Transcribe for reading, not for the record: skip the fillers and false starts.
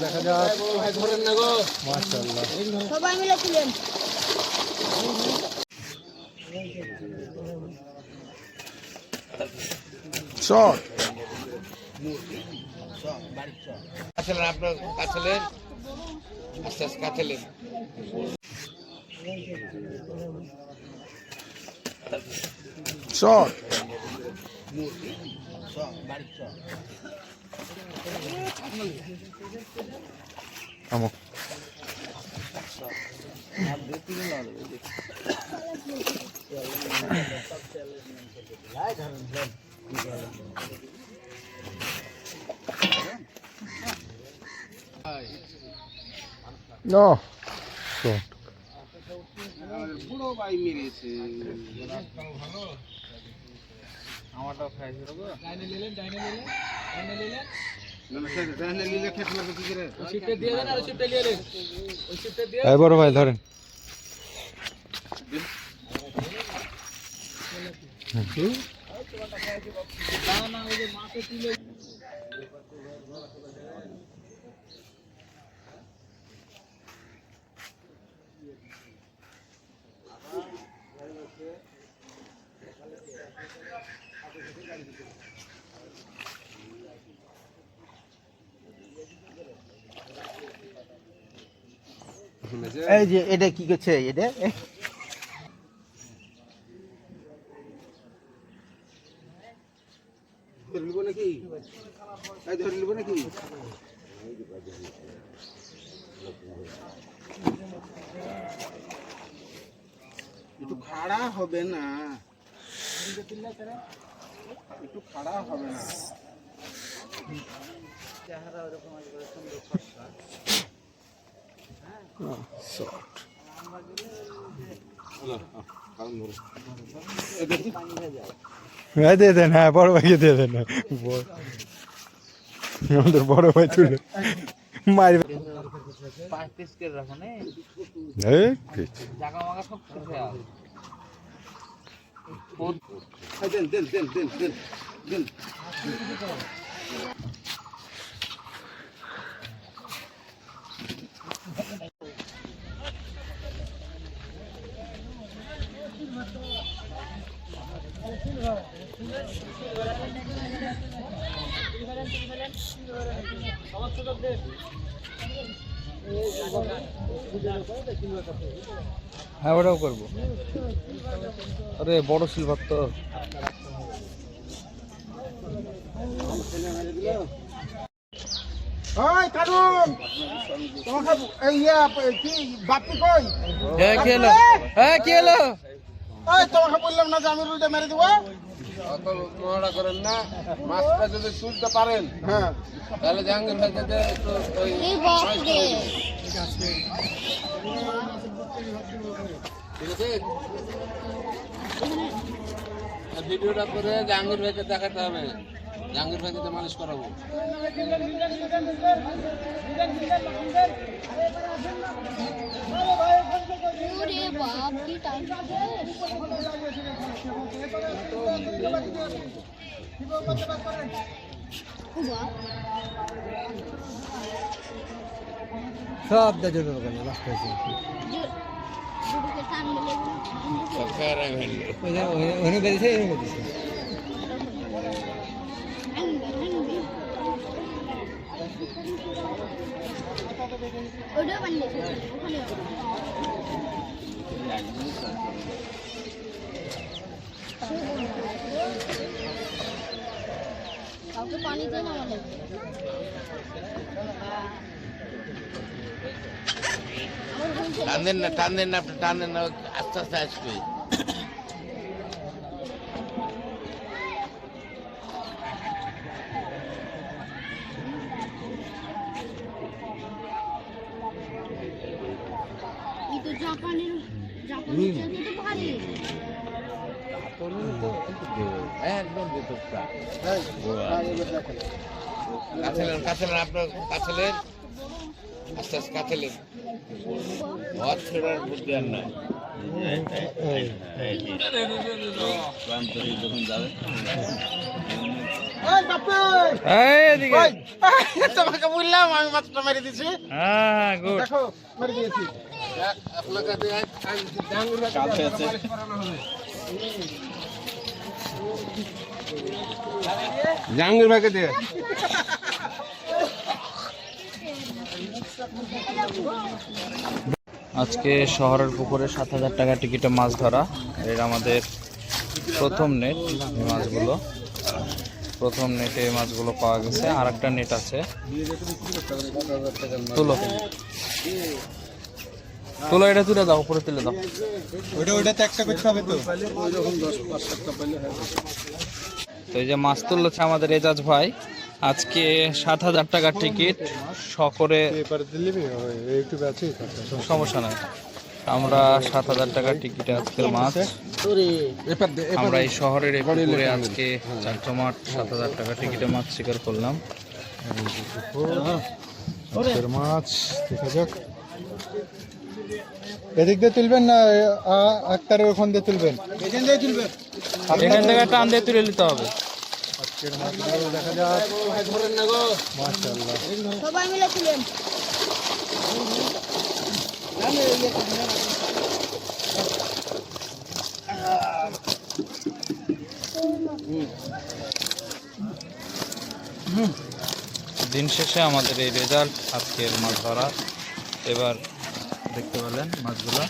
দেখা যাক। মাশাআল্লাহ সবাই মিলে তুলেন। শট আপনার কাছেলেন আস্তে আস্তে কাছেলেন শট আমক নো শট বুড়ো ভাই মেরেছে আমারটাও খাইছে গো ডাইনে নিলেন বড় ভাই ধরেন এই যে এটা কি করছে এটা ধরলিব নাকি ধরলিব নাকি একটু খাড়া হবে না একটু খাড়া হবে না চেহারা ওরকম আসবে সুন্দর ফর্সা শট দিয়ে দেন হ্যাঁ বড় ভাইকে দিয়ে দেন আমাদের বড় ভাই তুলে মারবে পাঁচ পিস করে রাখো না জায়গা মাগা সব কিছু আছে দেন হ্যাঁ ওটাও করবো আরে বড় সিলভার তো ওই কারুন তোমাকে এই কি বাপি কই হ্যাঁ কি হলো ওই তোমাকে বললাম না যে আমি রুলটা মেরে দেবো অত নোড়া করেন না মাছটা যদি তুলতে পারেন হ্যাঁ তাহলে জাহাঙ্গীর ভাই যাতে একটু ওই ঠিক আছে ভিডিওটা করে জাহাঙ্গীর ভাইকে দেখাতে হবে জাহাঙ্গীর ভাইকে মালিশ করাবো বাপ কি টাইম সব দাজুর ওখানে লাস্ট হয়েছে ওখানে বেরিয়েছে ওটা বানিয়ে ওখানে কাউকে পানি দেন আমাদের টানেন না আপনি টানেন না আস্তে আস্তে আসবে জাপানের তো ভারী একদম ভেতরটা কাছেলেন আপনার কাছেলেন আস্তে আস্তে কাছেলেন হাত ছেড়ার বুদ্ধি আর নাই যখন যাবে এই এদিকে তোমাকে বললাম আমি মাছটা মেরে দিছি। হ্যাঁ গুড দেখো মেরে দিয়েছি। আপনাকে জাঙ্গুর বালিশ পরানো হবে। জাঙ্গুর ভাগে দিয়ে আজকে শহরের পুকুরে 7,000 টাকা টিকিটে মাছ ধরা। এর আমাদের প্রথম নেট। এই মাছগুলো প্রথম নেটে এই মাছগুলো পাওয়া গেছে। আর একটা নেট আছে, তুলো তুলো, এটা তুলে দাও, উপরে তুলে দাও। ওইটাতে একটা করতে হবে তো। তো এই যে মাছ তুলছে আমাদের এজাজ ভাই। আজকে 7,000 টাকার টিকিট শহরে, সমস্যা নাই। আমরা 7,000 টাকার টিকিটে আজকের মাছ আমরা এই শহরের এই পুকুরে আজকে চারজমাট 7,000 টাকা টিকিটে মাছ শিকার করলাম। মাছ দেখা যাক। এদিক দিয়ে তুলবেন না আক্তারের ওখান দিয়ে তুলবেন? এখান দিয়ে তুলবেন। এখান থেকে টান দিয়ে তুলে নিতে হবে। আজকের মাছগুলো দেখা যাক। মাশাআল্লাহ, সবাই মিলে তুলেন। দিন শেষে আমাদের এই রেজাল্ট আজকের মাছ ধরা। এবার দেখতে পেলেন মাছগুলো।